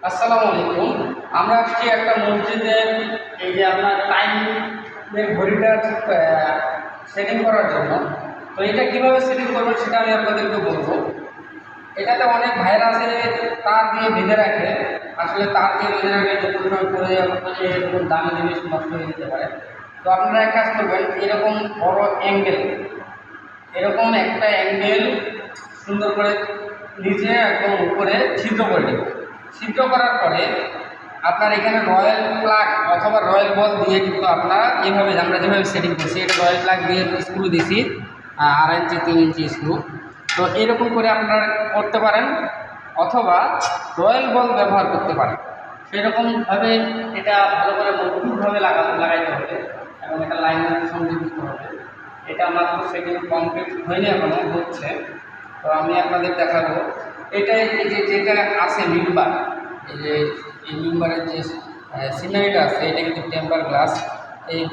আসসালামু আলাইকুম। আমরা আজকে একটা মসজিদের এই যে আপনার টাইমের ঘড়িটা সেটিং করার জন্য, তো এটা কীভাবে সেটিং করবেন সেটা আমি আপনাদেরকে বলবো। এটাতে অনেক ভাইরাসে তার দিয়ে বেঁধে রাখে। আসলে তার দিয়ে বেঁধে রাখলে যে কোনো সময় পড়ে এরকম দামি জিনিস নষ্ট হয়ে যেতে পারে। তো আপনারা এক কাজ করবেন, এরকম বড় অ্যাঙ্গেল, এরকম একটা অ্যাঙ্গেল সুন্দর করে নিচে একদম উপরে ছিদ্র করে দেবেন। ছিদ্র করার পরে আপনার এখানে রয়্যাল প্লাগ অথবা রয়্যাল বল দিয়ে কিন্তু আপনারা এইভাবে আমরা যেভাবে সেটিং করছি, এটা রয়্যাল প্লাগ দিয়ে স্ক্রু দিছি 2.5 ইঞ্চি 3 ইঞ্চি স্ক্রু। তো এরকম করে আপনারা করতে পারেন অথবা রয়্যাল বল ব্যবহার করতে পারেন। সেরকমভাবে এটা ভালো করে মজবুতভাবে লাগাইতে হবে এবং এটা লাইনের সঙ্গে দিতে হবে। এটা মাত্র সেকেন্ড কমপ্লিট হয়নি, এখনও হচ্ছে। তো আমি আপনাদের দেখাবো। এটা এই যে যেটা আছে মেম্বার, এই যে এই মেম্বারের যে সিনারিটা আছে, এটা কিন্তু টেম্পার গ্লাস।